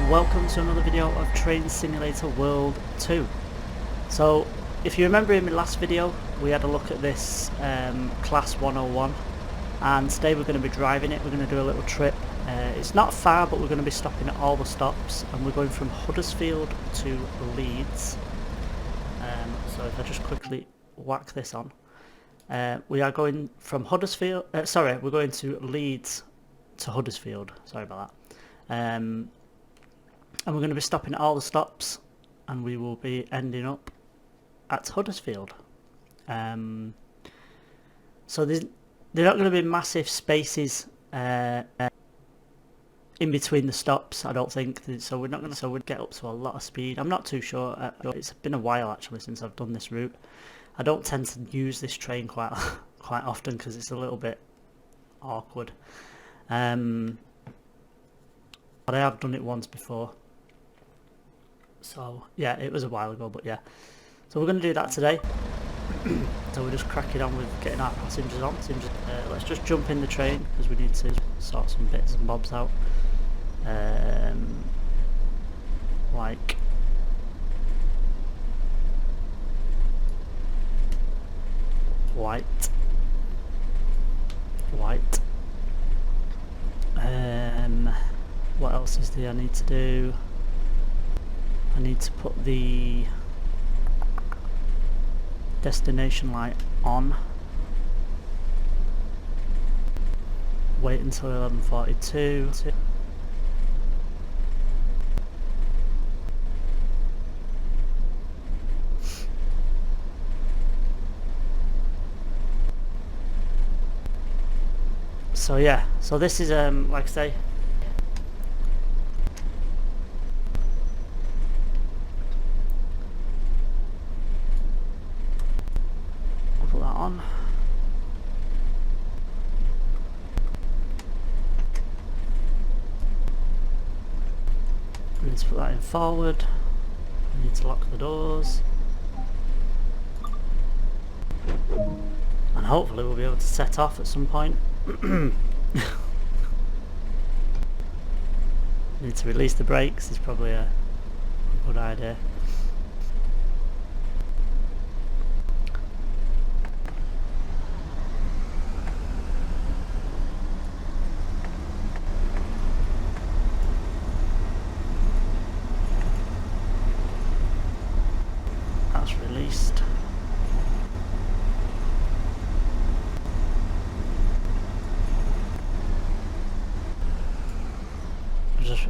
and welcome to another video of Train Simulator World 2. So if you remember in my last video we had a look at this Class 101, and today we're going to be driving it. We're going to do a little trip. It's not far, but we're going to be stopping at all the stops, and we're going from Huddersfield to Leeds. So if I just quickly whack this on. We are going from Huddersfield, we're going to Leeds to Huddersfield, sorry about that. And we're going to be stopping at all the stops, and we will be ending up at Huddersfield. So they're not going to be massive spaces in between the stops, I don't think. So we're not going to. So we'd get up to a lot of speed. I'm not too sure. It's been a while actually since I've done this route. I don't tend to use this train quite often because it's a little bit awkward. But I have done it once before. So yeah, it was a while ago, but yeah. So we're going to do that today. So we're just cracking on with getting our passengers on. Let's just jump in the train because we need to sort some bits and bobs out. Like white. What else is there I need to do? I need to put the destination light on. Wait until 11:42. So yeah, so this is like I say, I'll put that on. I need to put that in forward. I need to lock the doors. And hopefully we'll be able to set off at some point. Need to release the brakes is probably a good idea. That's released.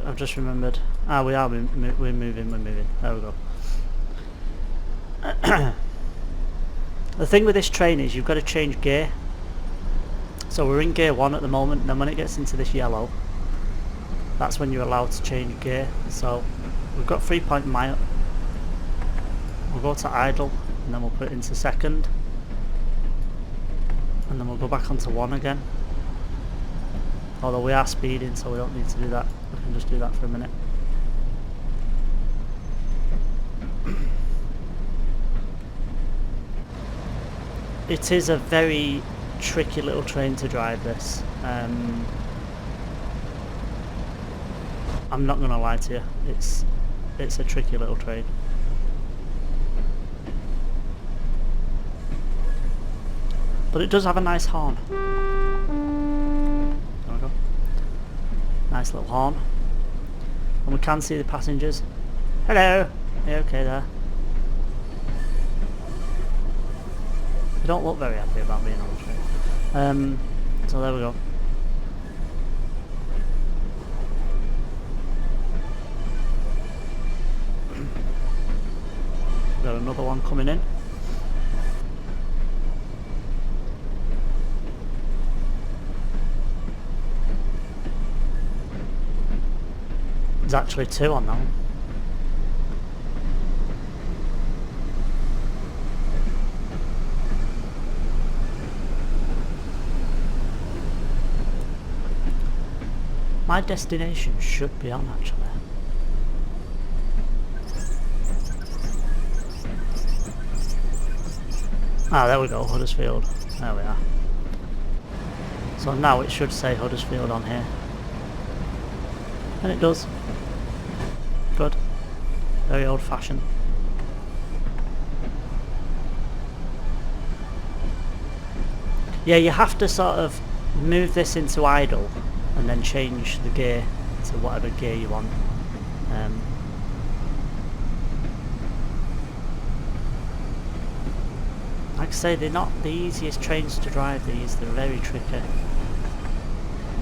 I've just remembered. We're moving. There we go. The thing with this train is you've got to change gear. So we're in gear 1 at the moment, and then when it gets into this yellow, that's when you're allowed to change gear. So we've got 3 mile. We'll go to idle, and then we'll put it into second, and then we'll go back onto 1 again. Although we are speeding, so we don't need to do that. We can just do that for a minute. It is a very tricky little train to drive, this. I'm not going to lie to you. It's a tricky little train. But it does have a nice horn. Nice little horn, and we can see the passengers. Hello, are you okay there? They don't look very happy about being on the train. So there we go. We've got another one coming in. There's actually 2 on that one. My destination should be on actually. There we go, Huddersfield. There we are. So now it should say Huddersfield on here. And it does. Very old fashioned. Yeah, you have to sort of move this into idle and then change the gear to whatever gear you want. Like I say, they're not the easiest trains to drive, these. They're very tricky.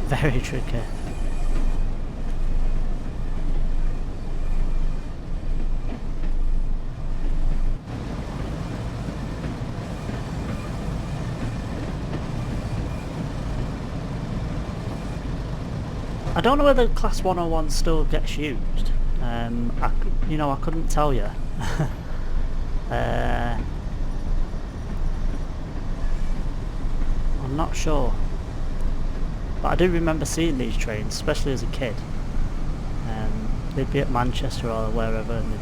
Very tricky. I don't know whether Class 101 still gets used. I couldn't tell you. I'm not sure. But I do remember seeing these trains, especially as a kid. They'd be at Manchester or wherever, and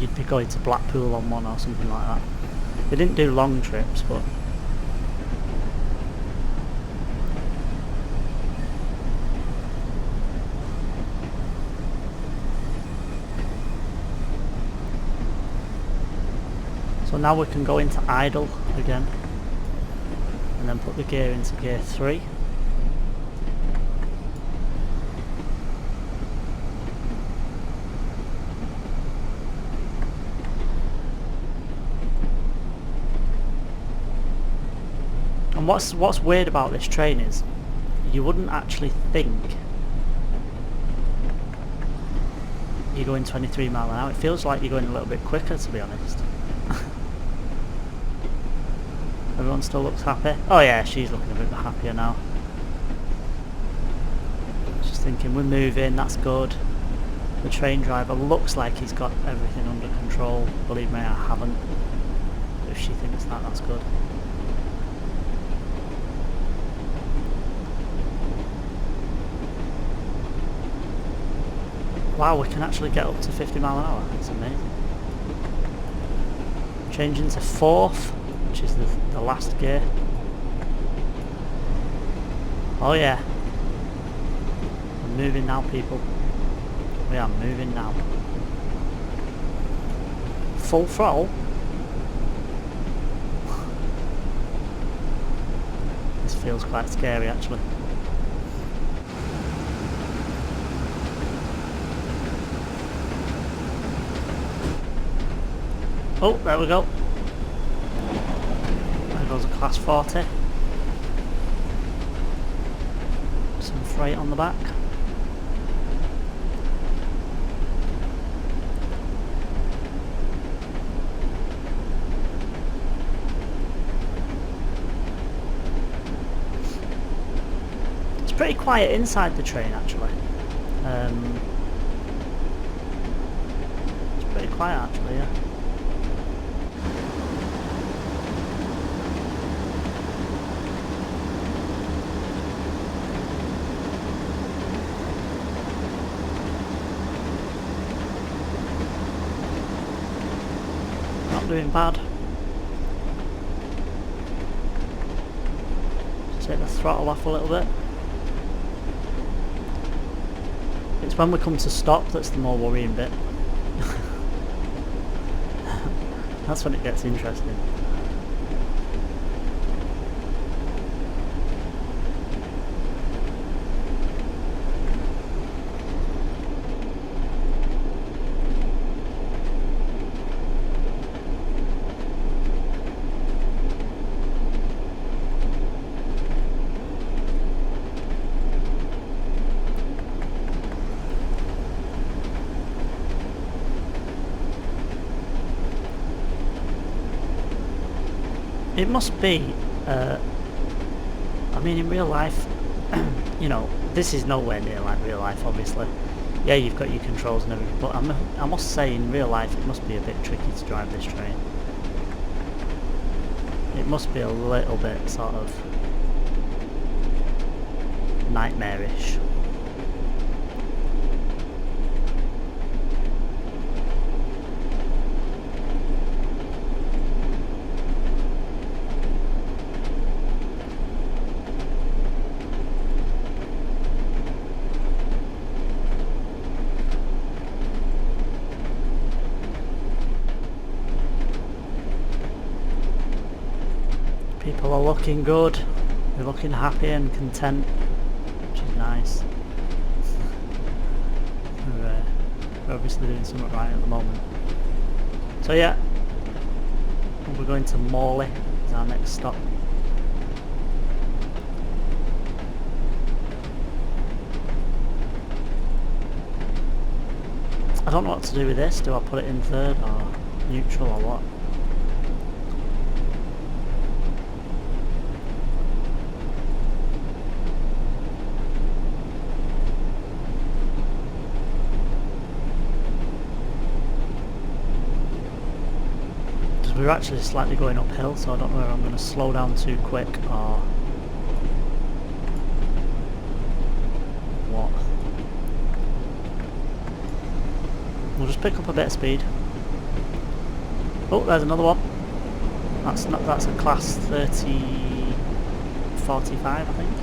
you'd be going to Blackpool on one or something like that. They didn't do long trips, but... So now we can go into idle again, and then put the gear into gear 3. And what's weird about this train is, you wouldn't actually think you're going 23 miles an hour. It feels like you're going a little bit quicker, to be honest. Everyone still looks happy. Oh yeah, she's looking a bit happier now. Just thinking, we're moving, that's good. The train driver looks like he's got everything under control. Believe me, I haven't. But if she thinks that, that's good. Wow, we can actually get up to 50 miles an hour. That's amazing. Changing to 4th, which is the last gear. Oh yeah. We're moving now, people. We are moving now. Full throttle. This feels quite scary, actually. Oh, there we go. There goes a Class 40. Some freight on the back. It's pretty quiet inside the train, actually. It's pretty quiet, actually, yeah. Doing bad. Take the throttle off a little bit. It's when we come to stop that's the more worrying bit. That's when it gets interesting. It must be, I mean, in real life, you know, this is nowhere near like real life, obviously. Yeah, you've got your controls and everything, but I must say, in real life, it must be a bit tricky to drive this train. It must be a little bit, sort of, nightmarish. People are looking good. They're looking happy and content, which is nice. We're obviously doing something right at the moment. So yeah, we're going to Morley as our next stop. I don't know what to do with this. Do I put it in third or neutral or what? We're actually slightly going uphill, so I don't know whether I'm going to slow down too quick or what. We'll just pick up a bit of speed. Oh, there's another one. That's a class 45, I think.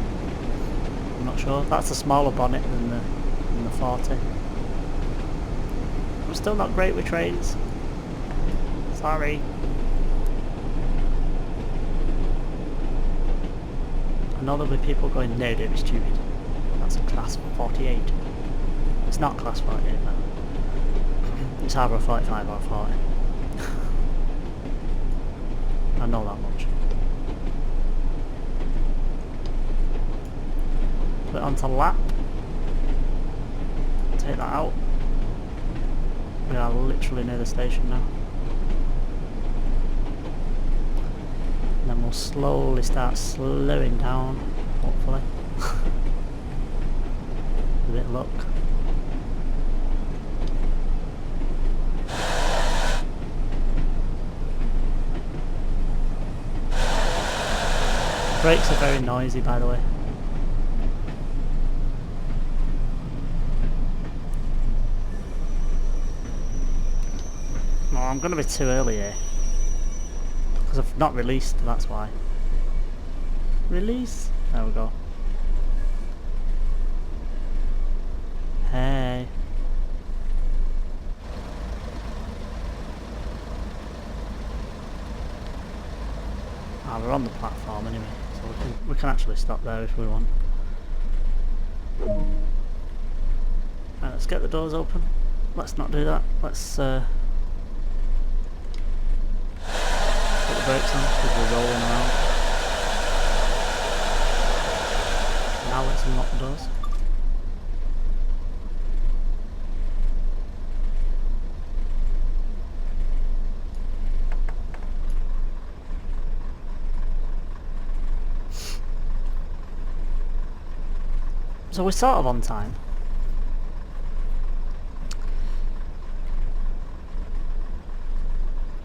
I'm not sure. That's a smaller bonnet than the 40. I'm still not great with trains. Sorry. I know there'll be people going, no, don't be stupid. That's a class 48. It's not class 48 though. It's either a 45 or a 40. I know that much. Put it onto lap. Take that out. We are literally near the station now. And then we'll slowly start slowing down, hopefully. With a bit of luck. Brakes are very noisy, by the way. No, I'm going to be too early here. Because I've not released, that's why. Release? There we go. Hey. Ah, we're on the platform anyway, so we can actually stop there if we want. Right, let's get the doors open. Let's not do that. Let's put the brakes on because we're rolling around. Now let's unlock the doors. So we're sort of on time.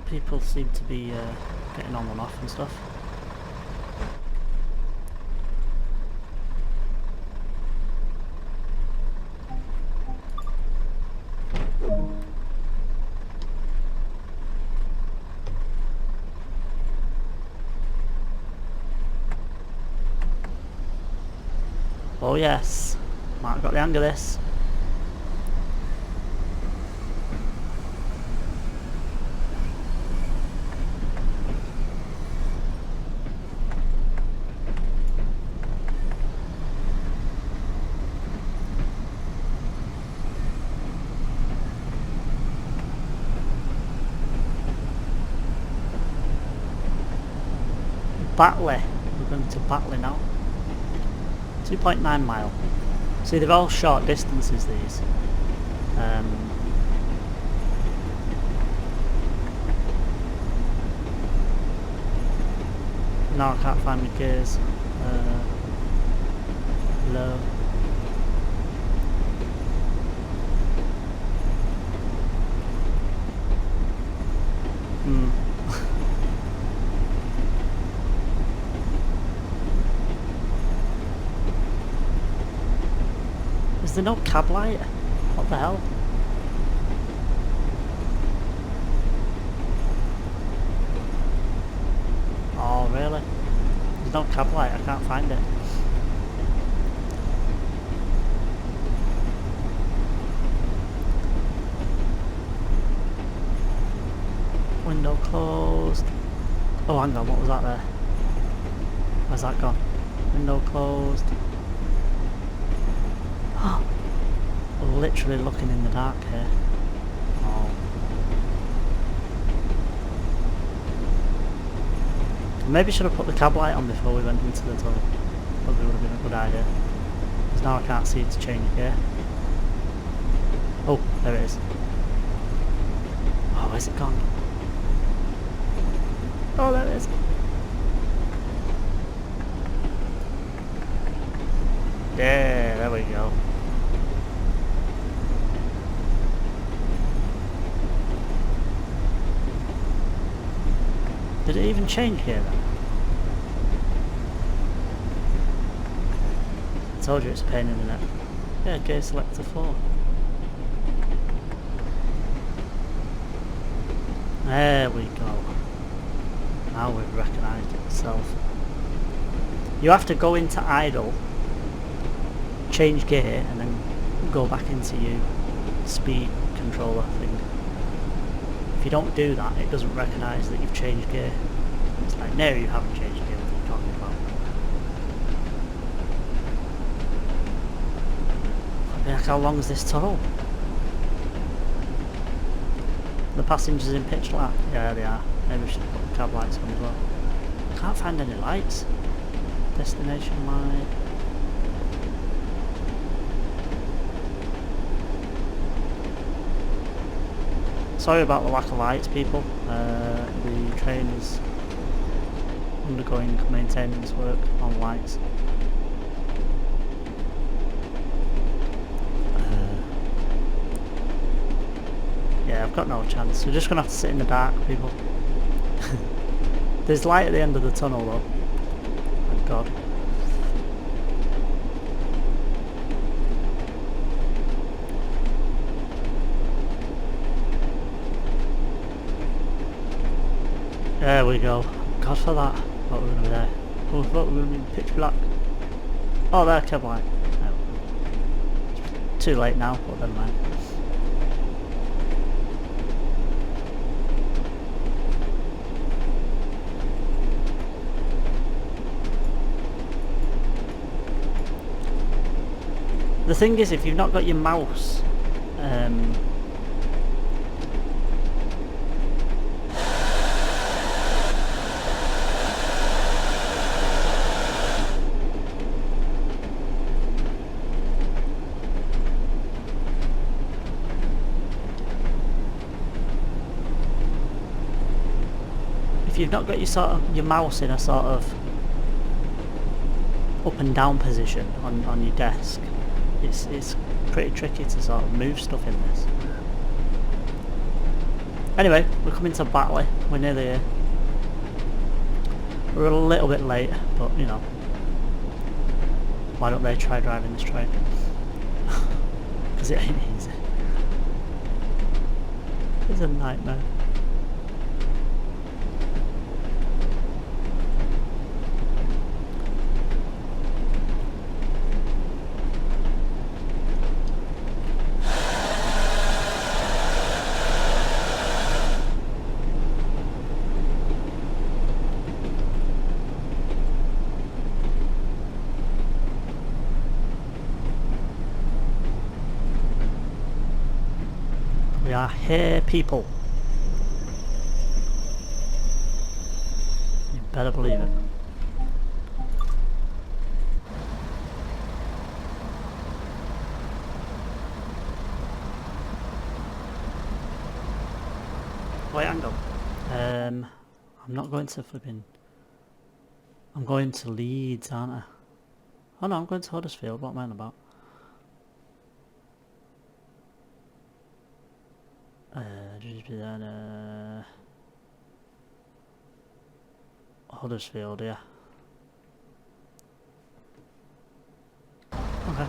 People seem to be getting on and off and stuff. Oh yes, Mark got the hang of this. Batley, we're going to Batley now. 2.9 mile. See, they're all short distances, these. No, I can't find my gears. Low. Is there no cab light? What the hell? Oh really? There's no cab light, I can't find it. Window closed. Oh hang on, what was that there? Where's that gone? Window closed. Oh, literally looking in the dark here. Oh. Maybe should have put the cab light on before we went into the tunnel. Probably would have been a good idea. Because now I can't see it to change gear. Oh, there it is. Oh, where's it gone? Oh, there it is. Yeah, there we go. Did it even change here then? I told you it's a pain in the neck. Yeah, gear selector 4. There we go. Now we've recognised itself. You have to go into idle, change gear, and then go back into your speed controller thing. If you don't do that, it doesn't recognise that you've changed gear. It's like, no, you haven't changed gear. What are you talking about? I'd be like, how long is this tunnel? The passengers in pitch black? Yeah, they are. Maybe we should put the cab lights on as well. Can't find any lights. Destination light. Sorry about the lack of lights, people. The train is undergoing maintenance work on lights. Yeah, I've got no chance. We're just gonna have to sit in the dark, people. There's light at the end of the tunnel though. Thank God. There we go. God for that. Thought we were going to be there. Oh, I thought we were going to be pitch black. Oh, there, cab light. Oh. Too late now, but never mind. The thing is, if you've not got your mouse, if you've not got your mouse in a sort of up and down position on your desk, it's pretty tricky to sort of move stuff in this. Anyway, we're coming to Batley. We're nearly here. We're a little bit late, but you know, why don't they try driving this train? Because it ain't easy. It's a nightmare. We are here, people. You better believe it. Wait, hang on. I'm not going to flipping... I'm going to Leeds, aren't I? Oh no, I'm going to Huddersfield. What am I on about? Huddersfield, yeah. Okay.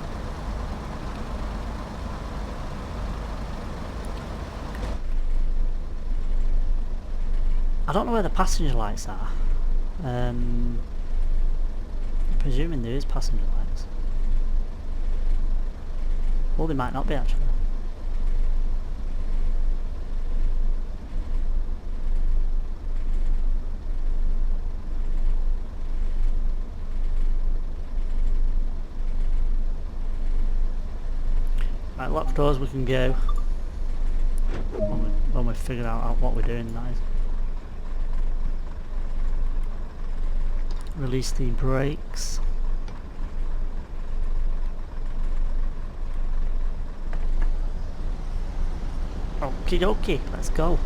I don't know where the passenger lights are. I'm presuming there is passenger lights. Well, they might not be actually. Right, lock doors we can go. When we've figured out what we're doing, that is. Release the brakes. Okie dokie, let's go.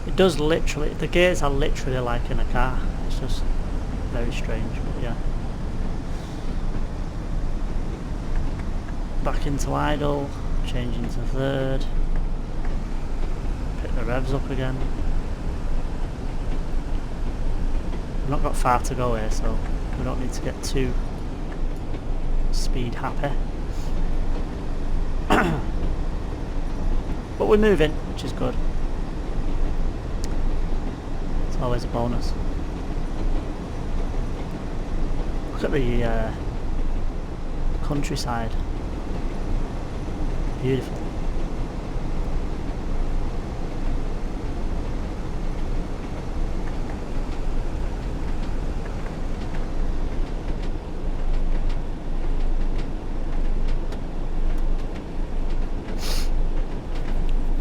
It does literally, the gears are literally like in a car. It's just very strange, but yeah. Back into idle, change into third. Pick the revs up again. We've not got far to go here, so we don't need to get too speed happy. But we're moving, which is good. It's always a bonus. Look at the countryside. Beautiful.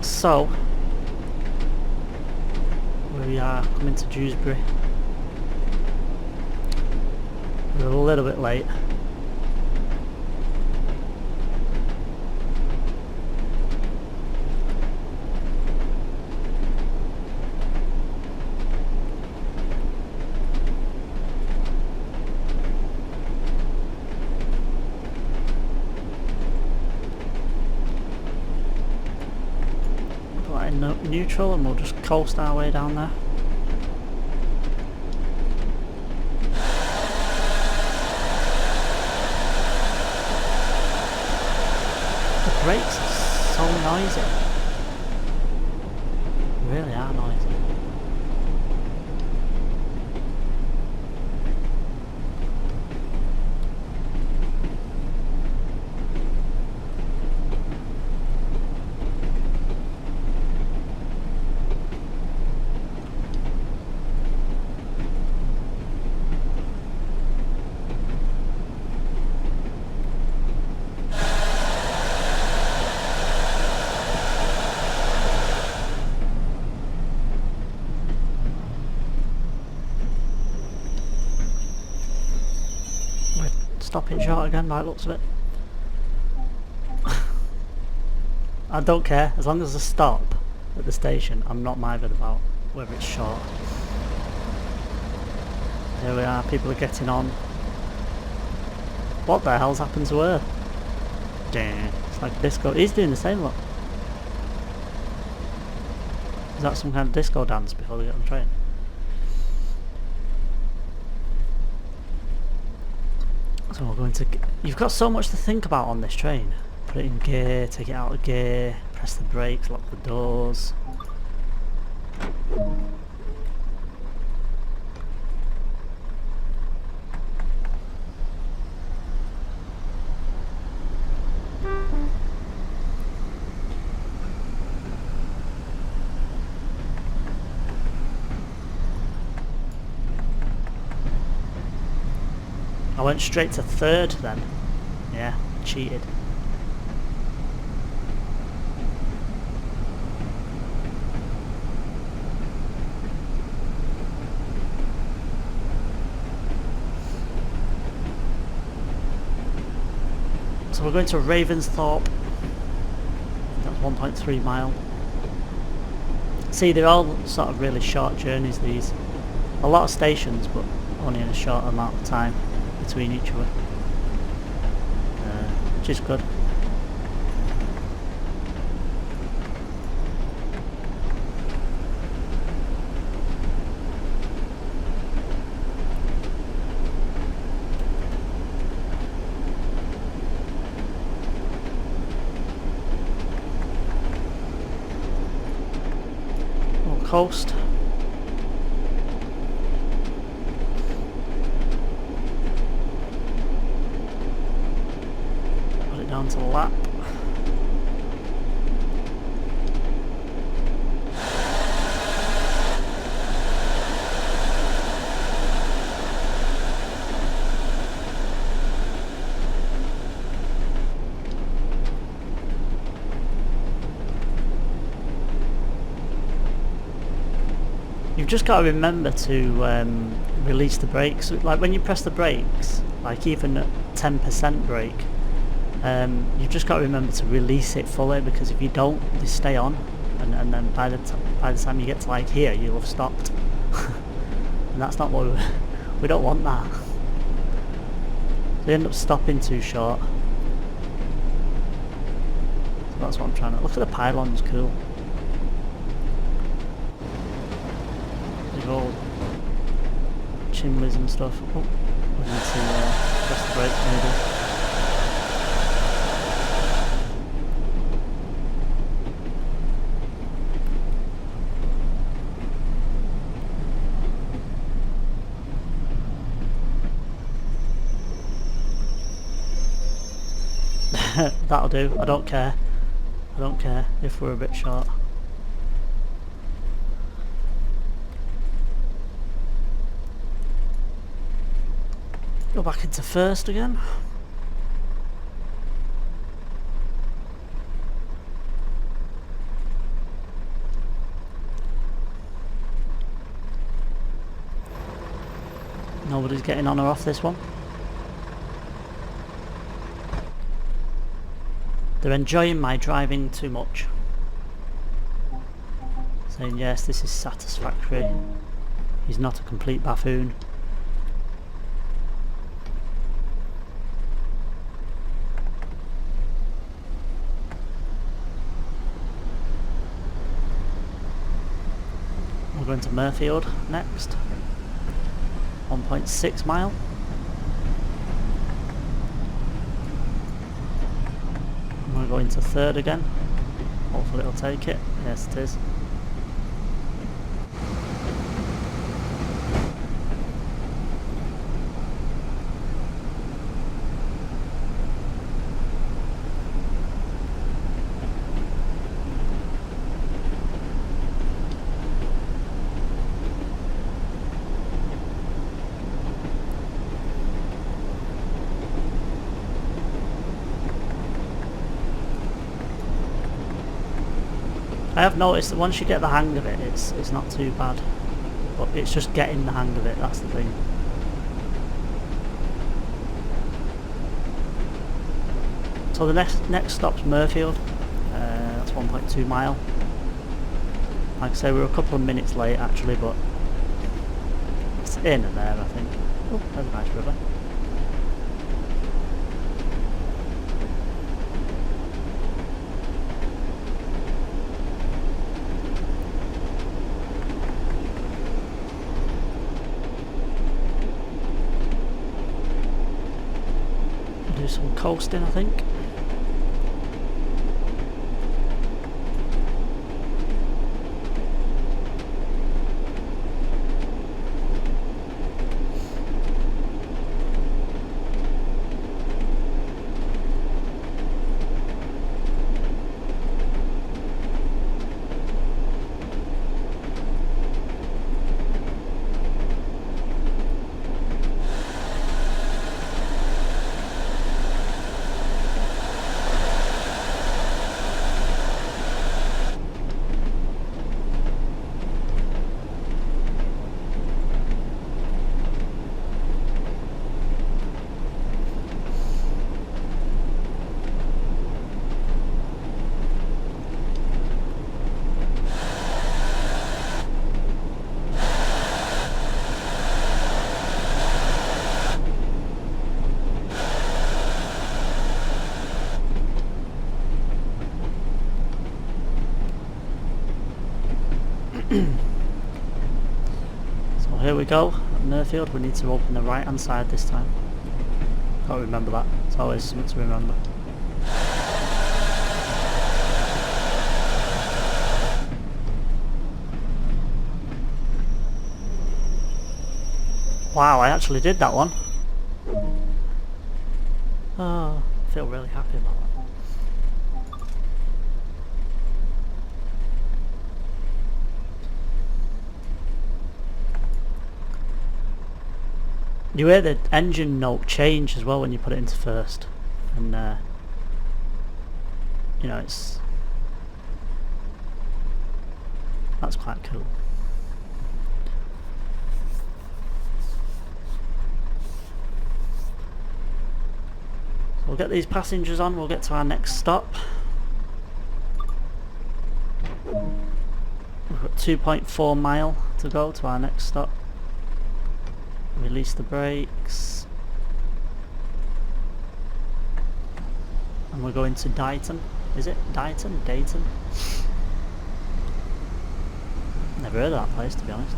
So, we are coming to Dewsbury. We're a little bit late. Neutral, and we'll just coast our way down there. The brakes are so noisy. They really are noisy. Stopping short again by the looks of it. I don't care, as long as I stop at the station, I'm not bothered about whether it's short. Here we are, people are getting on. What the hell's happened to her? Damn, it's like disco. He's doing the same, look. Is that some kind of disco dance before they get on the train? So we're going to... You've got so much to think about on this train. Put it in gear, take it out of gear, press the brakes, lock the doors. I went straight to third then. Yeah, cheated. So we're going to Ravensthorpe. That's 1.3 mile. See, they're all sort of really short journeys, these. A lot of stations, but only in a short amount of time between each other, which is good. We'll coast. Down to lap. you've just got to remember to release the brakes. Like when you press the brakes, like even at 10% brake, you've just got to remember to release it fully, because if you don't, they stay on, and then by the time you get to like here, you'll have stopped. And that's not what we don't want that. So you end up stopping too short. So that's what I'm trying to... Look at the pylons, cool. They've all chimneys and stuff. Oh, we need to press the brake maybe. That'll do. I don't care. I don't care if we're a bit short. Go back into first again. Nobody's getting on or off this one. They're enjoying my driving too much. Saying yes, this is satisfactory. He's not a complete buffoon. We're going to Murfield next. 1.6 mile. We're going to third again. Hopefully it'll take it. Yes, it is. I have noticed that once you get the hang of it, it's not too bad, but it's just getting the hang of it, that's the thing. So the next stop's Murfield. That's 1.2 mile. Like I say, we're a couple of minutes late actually, but it's in and there, I think. Oh, there's a nice river. Do some coasting, I think. So here we go, at Murfield. We need to open the right hand side this time. Got to remember that, it's always something to remember. Wow, I actually did that one. Oh, I feel really happy about that. You hear the engine note change as well when you put it into first, and you know, that's quite cool. We'll get these passengers on, we'll get to our next stop. We've got 2.4 mile to go to our next stop. Release the brakes. And we're going to Dighton. Is it Dighton? Dayton? Never heard of that place, to be honest.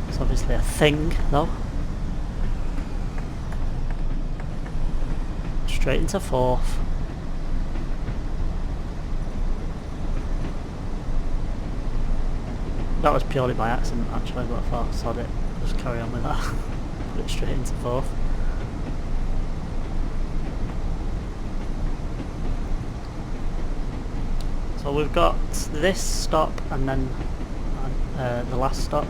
It's obviously a thing, though. Straight into 4th. That was purely by accident, actually, but I thought I sod it. Just carry on with that. Put it straight into 4th. So we've got this stop and then the last stop.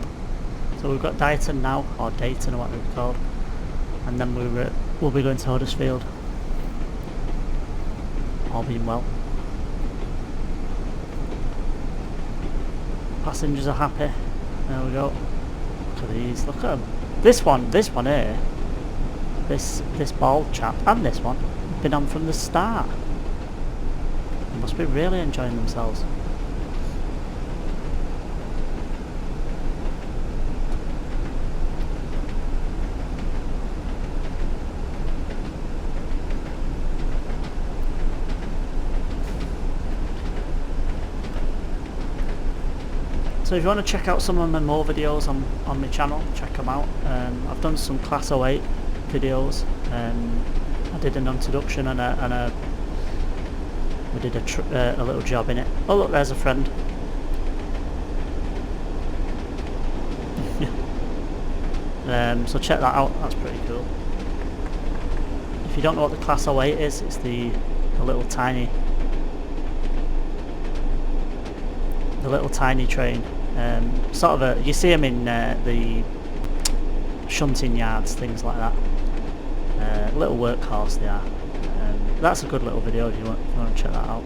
So we've got Dighton now, or Dayton or whatever it's called, and then we'll be going to Huddersfield. All being well. Passengers are happy. There we go. Look at these. Look at them. This one here. This bald chap and this one have been on from the start. They must be really enjoying themselves. So if you want to check out some of my more videos on my channel, check them out. I've done some Class 08 videos. I did an introduction and we did a little job in it. Oh look, there's a friend. So check that out, that's pretty cool. If you don't know what the Class 08 is, it's the little tiny train. Sort of you see them in the shunting yards, things like that. Little workhorse they are. That's a good little video if you want to check that out.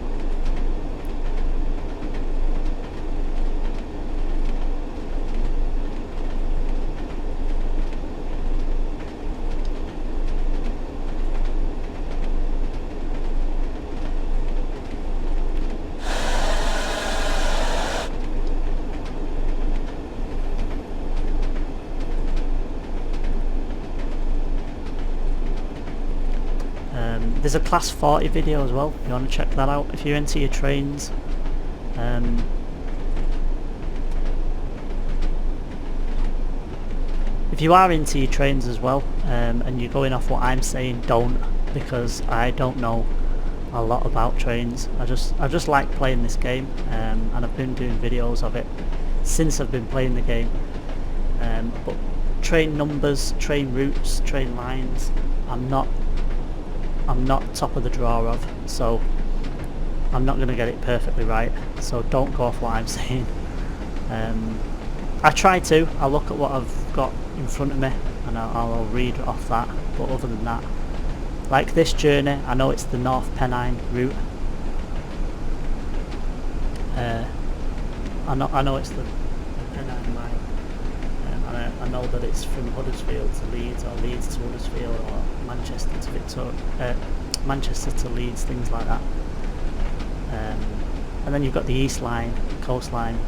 There's a Class 40 video as well, if you want to check that out, if you're into your trains. If you are into your trains as well, and you're going off what I'm saying, don't, because I don't know a lot about trains. I just like playing this game, and I've been doing videos of it since I've been playing the game. But train numbers, train routes, train lines, I'm not top of the draw of, so I'm not going to get it perfectly right, so don't go off what I'm saying. I try to, I'll look at what I've got in front of me and I'll read off that, but other than that, like this journey, I know it's the North Pennine route. I know it's the Pennine line. I know that it's from Huddersfield to Leeds, or Leeds to Huddersfield, or Manchester to Leeds, things like that. And then you've got the East Line, Coast Line,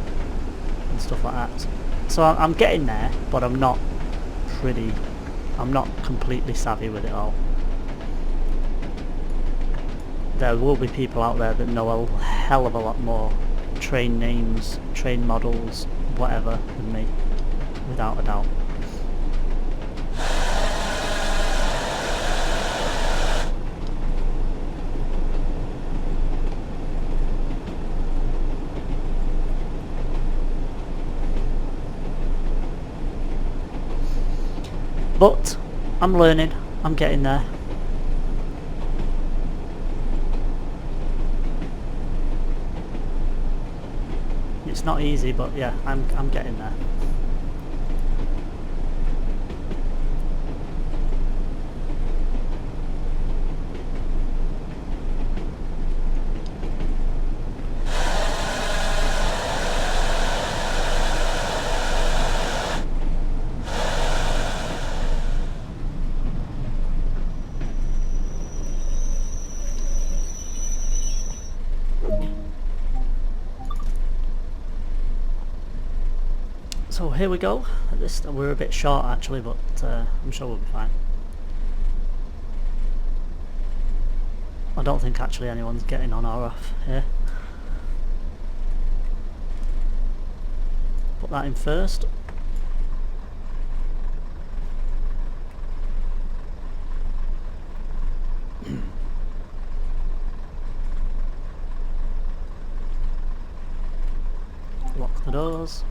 and stuff like that. So I'm getting there, but I'm not completely savvy with it all. There will be people out there that know a hell of a lot more train names, train models, whatever, than me. Without a doubt. But I'm learning, I'm getting there. It's not easy, but yeah, I'm getting there. So here we go. We're a bit short actually, but I'm sure we'll be fine. I don't think actually anyone's getting on or off here. Put that in first. Lock the doors.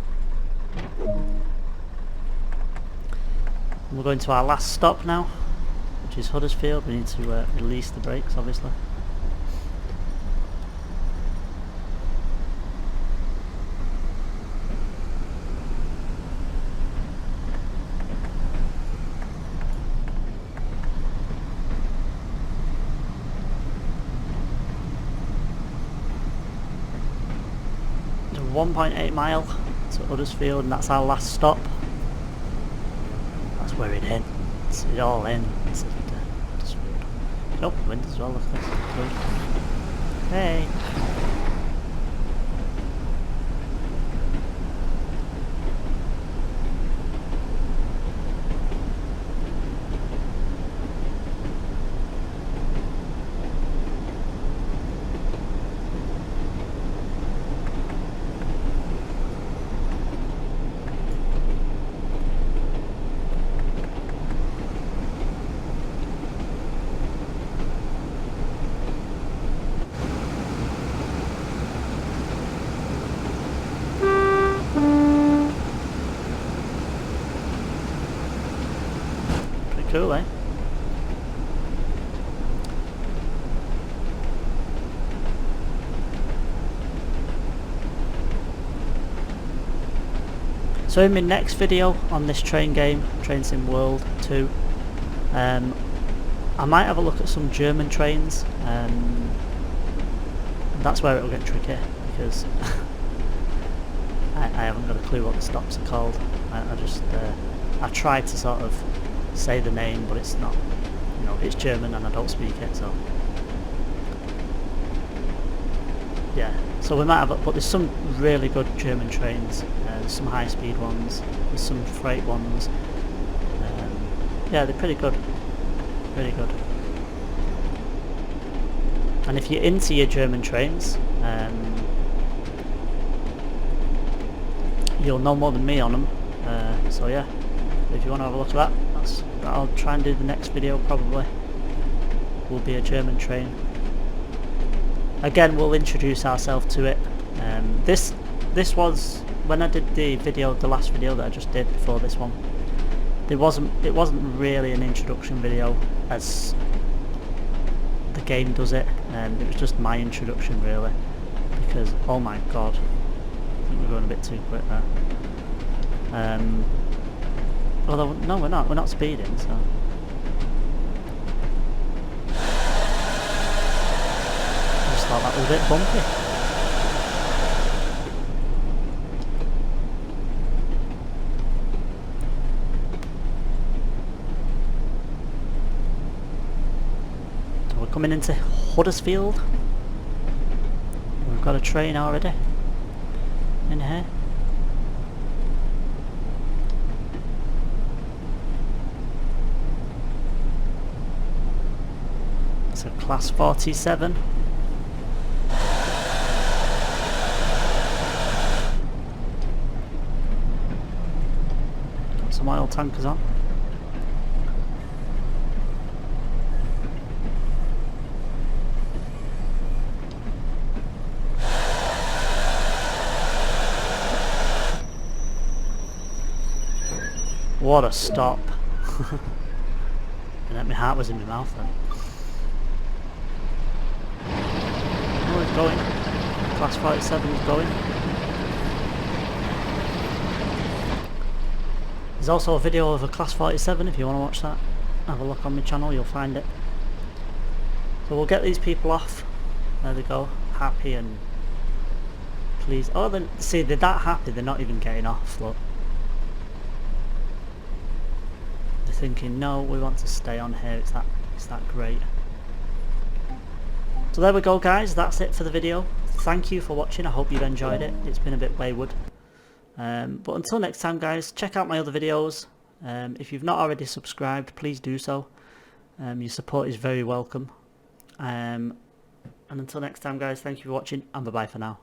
And we're going to our last stop now, which is Huddersfield. We need to release the brakes, obviously. It's a 1.8 mile to Huddersfield, and that's our last stop. That's where it ends. It all ends at Huddersfield. Oh, wind as well, look at this. Good. Hey! Cool, eh? So in my next video on this train game, Train Sim World 2, I might have a look at some German trains. That's where it'll get tricky, because I haven't got a clue what the stops are called. I tried to sort of say the name, but it's not, you know, it's German and I don't speak it, so yeah. So we might have, but there's some really good German trains. There's some high speed ones, there's some freight ones. Yeah, they're pretty good, really good. And if you're into your German trains, you'll know more than me on them. So yeah, if you want to have a look at that, I'll try and do the next video. Probably will be a German train. Again, we'll introduce ourselves to it. This was when I did the last video that I just did before this one. It wasn't really an introduction video as the game does it. It was just my introduction really, because oh my god, I think we're going a bit too quick there. Although, no, we're not speeding, so... I just thought that was a bit bumpy. So we're coming into Huddersfield. We've got a train already in here. So class 47. Got some oil tankers on. What a stop. And my heart was in my mouth then. Oh, it's going. Class 47 is going. There's also a video of a Class 47 if you want to watch that. Have a look on my channel, you'll find it. So we'll get these people off. There they go. Happy and pleased. Oh, see, they're that happy they're not even getting off, look. They're thinking, no, we want to stay on here, it's that great. So there we go guys, that's it for the video. Thank you for watching, I hope you've enjoyed it. It's been a bit wayward. But until next time guys, check out my other videos. If you've not already subscribed, please do so. Your support is very welcome. And until next time guys, thank you for watching, and bye bye for now.